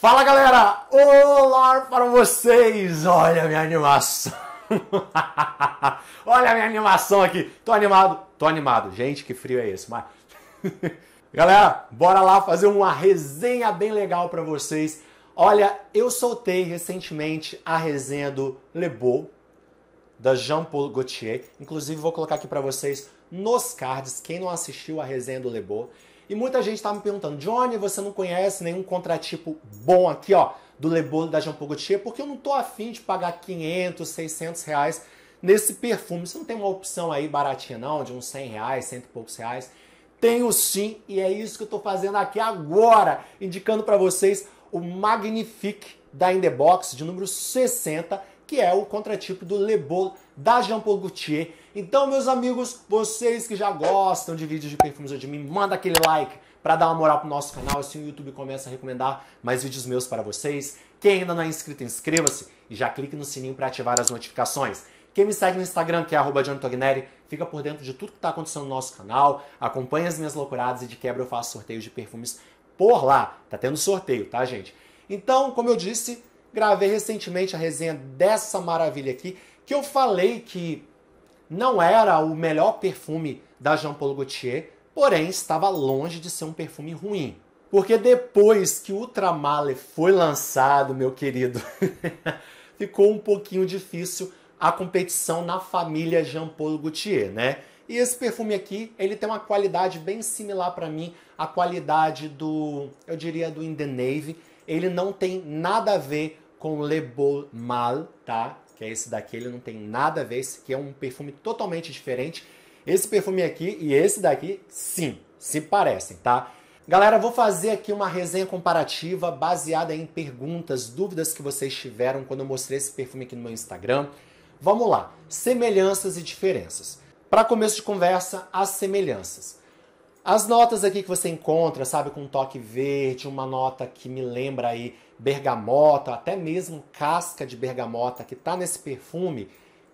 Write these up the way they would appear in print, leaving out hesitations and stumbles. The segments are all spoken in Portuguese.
Fala galera, olá para vocês, olha a minha animação, olha a minha animação aqui, tô animado, gente, que frio é esse, mas... Galera, bora lá fazer uma resenha bem legal para vocês. Olha, eu soltei recentemente a resenha do Le Beau, da Jean Paul Gaultier, inclusive vou colocar aqui para vocês nos cards, quem não assistiu a resenha do Le Beau. E muita gente tá me perguntando, Johnny, você não conhece nenhum contratipo bom aqui, ó, do Le Beau da Jean Paul Gaultier, porque eu não tô afim de pagar 500, 600 reais nesse perfume. Você não tem uma opção aí baratinha não, de uns 100 reais, cento e poucos reais? Tenho sim, e é isso que eu tô fazendo aqui agora, indicando para vocês o Magnifique da In The Box, de número 60, que é o contratipo do Le Beau da Jean Paul Gaultier. Então, meus amigos, vocês que já gostam de vídeos de perfumes ou de mim, manda aquele like para dar uma moral pro nosso canal, assim o YouTube começa a recomendar mais vídeos meus para vocês. Quem ainda não é inscrito, inscreva-se e já clique no sininho para ativar as notificações. Quem me segue no Instagram, que é @JohnnyTogneri, fica por dentro de tudo que está acontecendo no nosso canal, acompanha as minhas loucuradas e de quebra eu faço sorteios de perfumes por lá. Tá tendo sorteio, tá, gente? Então, como eu disse, gravei recentemente a resenha dessa maravilha aqui, que eu falei que não era o melhor perfume da Jean Paul Gaultier, porém estava longe de ser um perfume ruim. Porque depois que o Ultramale foi lançado, meu querido, ficou um pouquinho difícil a competição na família Jean Paul Gaultier, né? E esse perfume aqui, ele tem uma qualidade bem similar para mim à qualidade do, eu diria, do In The Navy. Ele não tem nada a ver com Le Beau Mal, tá? Que é esse daqui, ele não tem nada a ver, esse aqui é um perfume totalmente diferente. Esse perfume aqui e esse daqui, sim, se parecem, tá? Galera, vou fazer aqui uma resenha comparativa baseada em perguntas, dúvidas que vocês tiveram quando eu mostrei esse perfume aqui no meu Instagram. Vamos lá, semelhanças e diferenças. Para começo de conversa, as semelhanças. As notas aqui que você encontra, sabe, com um toque verde, uma nota que me lembra aí bergamota, até mesmo casca de bergamota que tá nesse perfume,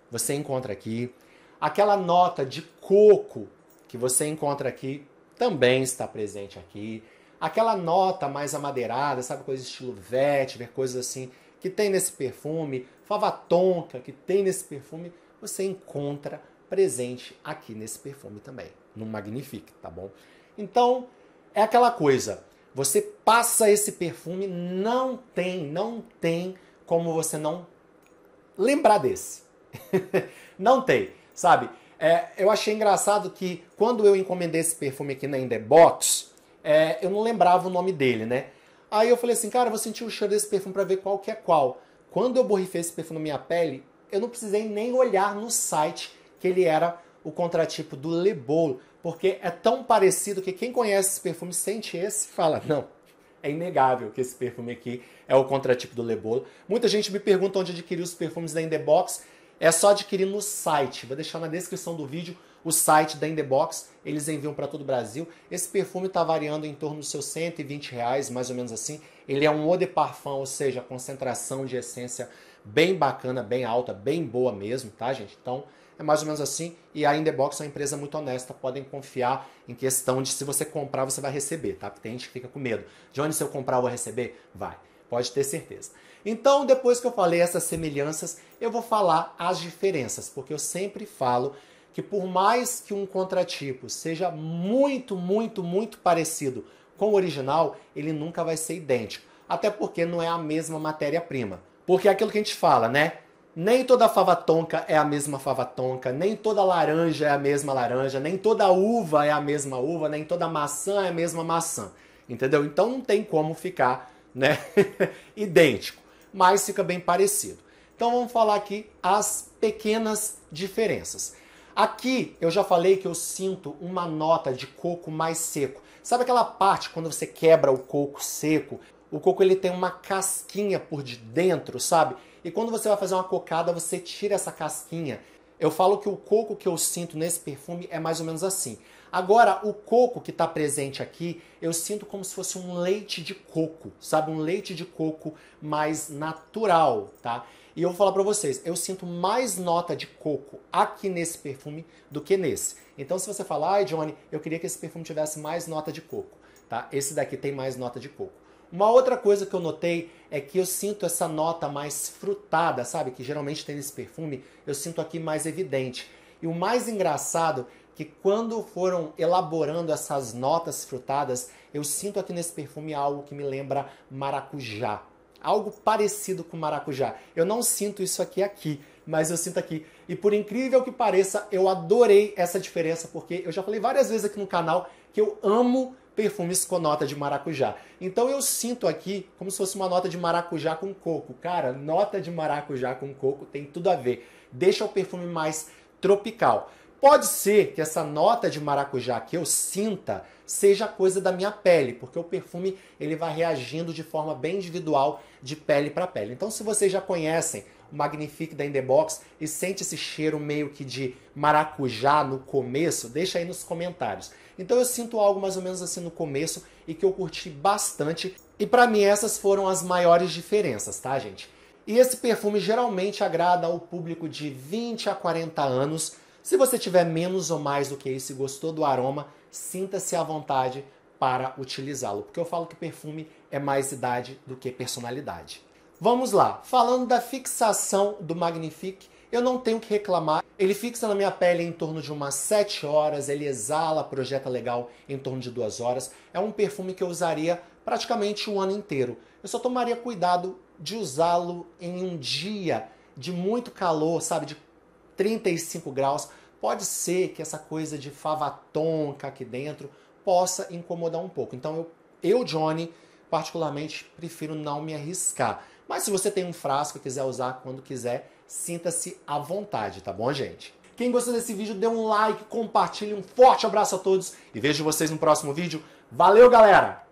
você encontra aqui. Aquela nota de coco que você encontra aqui também está presente aqui. Aquela nota mais amadeirada, sabe, coisa estilo vetiver, coisas assim, que tem nesse perfume, fava tonka que tem nesse perfume, você encontra presente aqui nesse perfume também, no Magnifique, tá bom? Então, é aquela coisa, você passa esse perfume, não tem como você não lembrar desse. Não tem, sabe? Eu achei engraçado que quando eu encomendei esse perfume aqui na In The Box, eu não lembrava o nome dele, né? Aí eu falei assim, cara, eu vou sentir o cheiro desse perfume pra ver qual que é qual. Quando eu borrifei esse perfume na minha pele, eu não precisei nem olhar no site que ele era o contratipo do Le Beau, porque é tão parecido que quem conhece esse perfume sente esse e fala, não, é inegável que esse perfume aqui é o contratipo do Le Beau. Muita gente me pergunta onde adquirir os perfumes da In The Box, é só adquirir no site, vou deixar na descrição do vídeo o site da In The Box, eles enviam para todo o Brasil. Esse perfume está variando em torno dos seus 120 reais, mais ou menos assim. Ele é um eau de parfum, ou seja, a concentração de essência bem bacana, bem alta, bem boa mesmo, tá, gente? Então, é mais ou menos assim. E a In The Box é uma empresa muito honesta, podem confiar em questão de se você comprar, você vai receber, tá? Porque tem gente que fica com medo. Johnny, se eu comprar, eu vou receber? Vai, pode ter certeza. Então, depois que eu falei essas semelhanças, eu vou falar as diferenças, porque eu sempre falo que por mais que um contratipo seja muito parecido com o original, ele nunca vai ser idêntico. Até porque não é a mesma matéria-prima. Porque é aquilo que a gente fala, né? Nem toda fava tonka é a mesma fava tonka, nem toda laranja é a mesma laranja, nem toda uva é a mesma uva, nem toda maçã é a mesma maçã. Entendeu? Então não tem como ficar, né, idêntico, mas fica bem parecido. Então vamos falar aqui as pequenas diferenças. Aqui eu já falei que eu sinto uma nota de coco mais seco. Sabe aquela parte quando você quebra o coco seco? O coco ele tem uma casquinha por de dentro, sabe? E quando você vai fazer uma cocada, você tira essa casquinha. Eu falo que o coco que eu sinto nesse perfume é mais ou menos assim. Agora, o coco que está presente aqui, eu sinto como se fosse um leite de coco, sabe? Um leite de coco mais natural, tá? E eu vou falar pra vocês, eu sinto mais nota de coco aqui nesse perfume do que nesse. Então se você falar, ai Johnny, eu queria que esse perfume tivesse mais nota de coco, tá? Esse daqui tem mais nota de coco. Uma outra coisa que eu notei é que eu sinto essa nota mais frutada, sabe? Que geralmente tem nesse perfume, eu sinto aqui mais evidente. E o mais engraçado que quando foram elaborando essas notas frutadas, eu sinto aqui nesse perfume algo que me lembra maracujá. Algo parecido com maracujá. Eu não sinto isso aqui, mas eu sinto aqui. E por incrível que pareça, eu adorei essa diferença, porque eu já falei várias vezes aqui no canal que eu amo perfumes com nota de maracujá. Então eu sinto aqui como se fosse uma nota de maracujá com coco. Cara, nota de maracujá com coco tem tudo a ver. Deixa o perfume mais tropical. Pode ser que essa nota de maracujá que eu sinta seja coisa da minha pele, porque o perfume ele vai reagindo de forma bem individual de pele para pele. Então se vocês já conhecem o Magnifique da In The Box e sente esse cheiro meio que de maracujá no começo, deixa aí nos comentários. Então eu sinto algo mais ou menos assim no começo e que eu curti bastante. E para mim essas foram as maiores diferenças, tá, gente? E esse perfume geralmente agrada ao público de 20 a 40 anos. Se você tiver menos ou mais do que isso e gostou do aroma, sinta-se à vontade para utilizá-lo. Porque eu falo que perfume é mais idade do que personalidade. Vamos lá. Falando da fixação do Magnifique, eu não tenho que reclamar. Ele fixa na minha pele em torno de umas 7 horas, ele exala, projeta legal em torno de 2 horas. É um perfume que eu usaria praticamente o ano inteiro. Eu só tomaria cuidado de usá-lo em um dia de muito calor, sabe, de 35 graus. Pode ser que essa coisa de fava tonka aqui dentro possa incomodar um pouco. Então eu, Johnny, particularmente prefiro não me arriscar. Mas se você tem um frasco e quiser usar quando quiser, sinta-se à vontade, tá bom, gente? Quem gostou desse vídeo, dê um like, compartilhe, um forte abraço a todos e vejo vocês no próximo vídeo. Valeu, galera!